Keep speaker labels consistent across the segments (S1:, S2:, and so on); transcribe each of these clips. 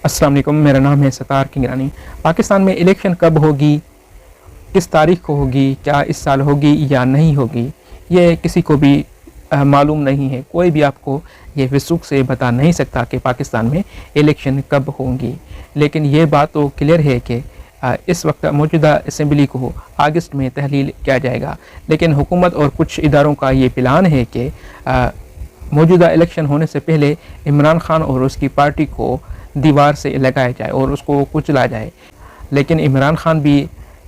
S1: अस्सलाम वालेकुम, मेरा नाम है सतार किंगरानी। पाकिस्तान में इलेक्शन कब होगी, किस तारीख को होगी, क्या इस साल होगी या नहीं होगी, ये किसी को भी मालूम नहीं है। कोई भी आपको ये वसूख से बता नहीं सकता कि पाकिस्तान में इलेक्शन कब होंगी। लेकिन ये बात तो क्लियर है कि इस वक्त मौजूदा असम्बली को अगस्त में तहलील किया जाएगा। लेकिन हुकूमत और कुछ इदारों का ये प्लान है कि मौजूदा इलेक्शन होने से पहले इमरान खान और उसकी पार्टी को दीवार से लगाया जाए और उसको कुचला जाए। लेकिन इमरान खान भी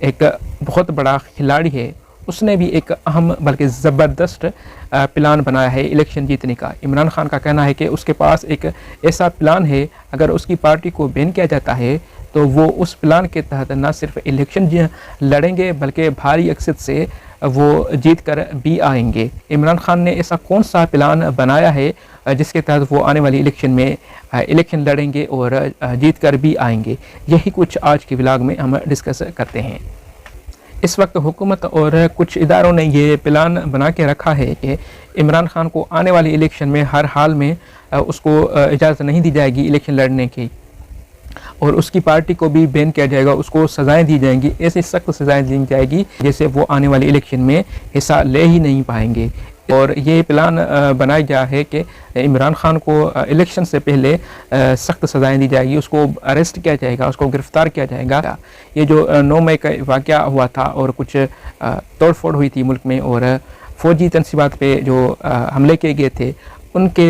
S1: एक बहुत बड़ा खिलाड़ी है, उसने भी एक अहम बल्कि ज़बरदस्त प्लान बनाया है इलेक्शन जीतने का। इमरान खान का कहना है कि उसके पास एक ऐसा प्लान है, अगर उसकी पार्टी को बैन किया जाता है तो वो उस प्लान के तहत न सिर्फ इलेक्शन लड़ेंगे बल्कि भारी अक्सर से वो जीत कर भी आएंगे। इमरान खान ने ऐसा कौन सा प्लान बनाया है जिसके तहत वो आने वाली इलेक्शन में इलेक्शन लड़ेंगे और जीत कर भी आएंगे, यही कुछ आज के व्लॉग में हम डिस्कस करते हैं। इस वक्त हुकूमत और कुछ इदारों ने ये प्लान बना के रखा है कि इमरान खान को आने वाली इलेक्शन में हर हाल में उसको इजाज़त नहीं दी जाएगी इलेक्शन लड़ने की, और उसकी पार्टी को भी बैन किया जाएगा, उसको सज़ाएं दी जाएंगी, ऐसी सख्त सज़ाएं दी जाएगी जैसे वो आने वाली इलेक्शन में हिस्सा ले ही नहीं पाएंगे। और ये प्लान बनाया गया है कि इमरान खान को इलेक्शन से पहले सख्त सज़ाएं दी जाएगी, उसको अरेस्ट किया जाएगा, उसको गिरफ़्तार किया जाएगा। ये जो 9 मई का वाक़या हुआ था और कुछ तोड़ फोड़ हुई थी मुल्क में और फ़ौजी तनसीबात पे जो हमले किए गए थे, उनके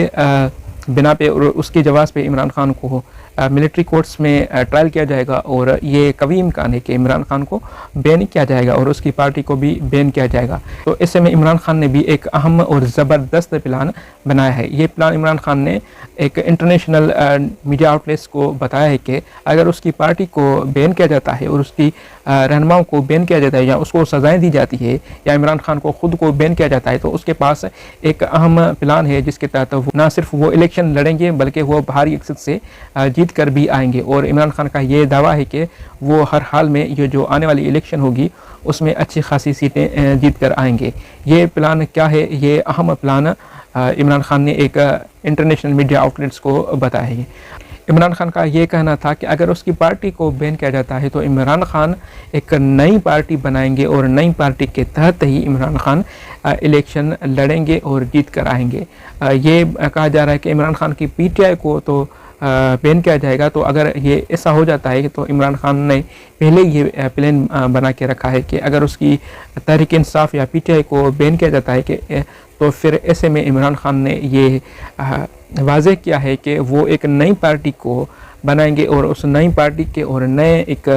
S1: बिना पे और उसके जवाब पे इमरान खान को मिलिट्री कोर्ट्स में ट्रायल किया जाएगा और ये कभी इम्कान है कि इमरान खान को बैन किया जाएगा और उसकी पार्टी को भी बैन किया जाएगा। तो ऐसे में इमरान खान ने भी एक अहम और ज़बरदस्त प्लान बनाया है। ये प्लान इमरान खान ने एक इंटरनेशनल मीडिया आउटलेट्स को बताया है कि अगर उसकी पार्टी को बैन किया जाता है और उसकी रहनुमाओं को बैन किया जाता है या उसको सज़ाएं दी जाती है या इमरान खान को ख़ुद को बैन किया जाता है, तो उसके पास एक अहम प्लान है जिसके तहत ना सिर्फ वो इलेक्शन लड़ेंगे बल्कि वो भारी अक्सर से जीत कर भी आएंगे। और इमरान खान का ये दावा है कि वो हर हाल में ये जो आने वाली इलेक्शन होगी उसमें अच्छी खासी सीटें जीत कर आएंगे। ये प्लान क्या है, ये अहम प्लान इमरान खान ने एक इंटरनेशनल मीडिया आउटलेट्स को बताया है। इमरान खान का ये कहना था कि अगर उसकी पार्टी को बैन किया जाता है तो इमरान खान एक नई पार्टी बनाएंगे और नई पार्टी के तहत ही इमरान खान इलेक्शन लड़ेंगे और जीत कर आएंगे। ये कहा जा रहा है कि इमरान खान की पीटीआई को तो बैन किया जाएगा। तो अगर ये ऐसा हो जाता है तो इमरान खान ने पहले ये प्लान बना के रखा है कि अगर उसकी तहरीक इंसाफ या पीटीआई को बैन किया जाता है कि तो फिर ऐसे में इमरान खान ने ये वाज़ेह किया है कि वो एक नई पार्टी को बनाएंगे और उस नई पार्टी के और नए एक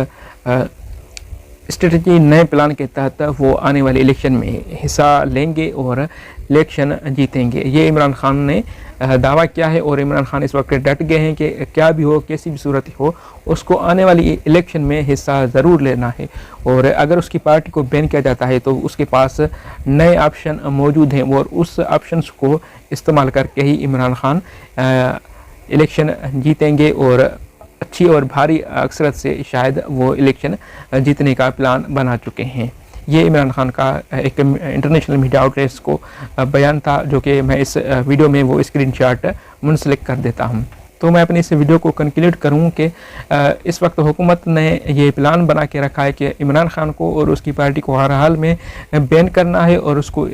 S1: स्ट्रेटजी, नए प्लान के तहत वो आने वाले इलेक्शन में हिस्सा लेंगे और इलेक्शन जीतेंगे। ये इमरान खान ने दावा किया है और इमरान खान इस वक्त डट गए हैं कि क्या भी हो, कैसी भी सूरत हो, उसको आने वाली इलेक्शन में हिस्सा ज़रूर लेना है। और अगर उसकी पार्टी को बैन किया जाता है तो उसके पास नए ऑप्शन मौजूद हैं और उस ऑप्शंस को इस्तेमाल करके ही इमरान खान इलेक्शन जीतेंगे और अच्छी और भारी अक्सरत से शायद वो इलेक्शन जीतने का प्लान बना चुके हैं। ये इमरान खान का एक इंटरनेशनल मीडिया आउटलेट्स को बयान था, जो कि मैं इस वीडियो में वो स्क्रीनशॉट मुंसलिक कर देता हूँ। तो मैं अपनी इस वीडियो को कंक्लूड करूँ कि इस वक्त हुकूमत ने ये प्लान बना के रखा है कि इमरान खान को और उसकी पार्टी को हर हाल में बैन करना है और उसको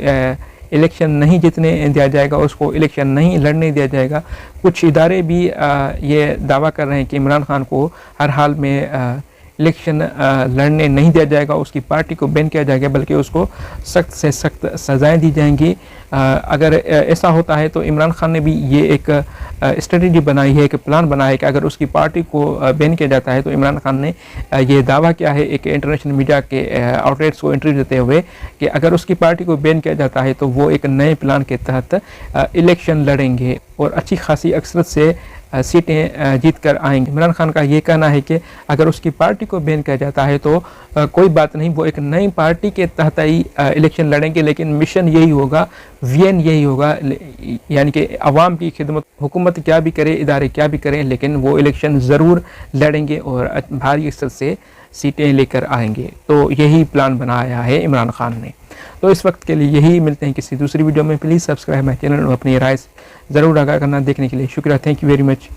S1: इलेक्शन नहीं जीतने दिया जाएगा, उसको इलेक्शन नहीं लड़ने दिया जाएगा। कुछ इदारे भी ये दावा कर रहे हैं कि इमरान खान को हर हाल में इलेक्शन लड़ने नहीं दिया जाएगा, उसकी पार्टी को बैन किया जाएगा, बल्कि उसको सख्त से सख्त सज़ाएं दी जाएंगी। अगर ऐसा होता है तो इमरान खान ने भी ये एक स्ट्रेटजी बनाई है, एक प्लान बनाया है कि अगर उसकी पार्टी को बैन किया जाता है तो इमरान खान ने ये दावा किया है एक इंटरनेशनल मीडिया के आउटलेट्स को इंटरव्यू देते हुए कि अगर उसकी पार्टी को बैन किया जाता है तो वो एक नए प्लान के तहत इलेक्शन लड़ेंगे और अच्छी खासी अक्सरत से सीटें जीत कर आएंगे। इमरान खान का ये कहना है कि अगर उसकी पार्टी को बैन किया जाता है तो कोई बात नहीं, वो एक नई पार्टी के तहत ही इलेक्शन लड़ेंगे, लेकिन मिशन यही होगा, विजन यही होगा, यानी कि अवाम की खिदमत। हुकूमत क्या भी करे, इदारे क्या भी करें, लेकिन वो इलेक्शन ज़रूर लड़ेंगे और भारी अक्सर से सीटें लेकर आएंगे। तो यही प्लान बनाया है इमरान खान ने। तो इस वक्त के लिए यही, मिलते हैं किसी दूसरी वीडियो में। प्लीज़ सब्सक्राइब माई चैनल और अपनी राय ज़रूर आगाह करना। देखने के लिए शुक्रिया। Thank you very much.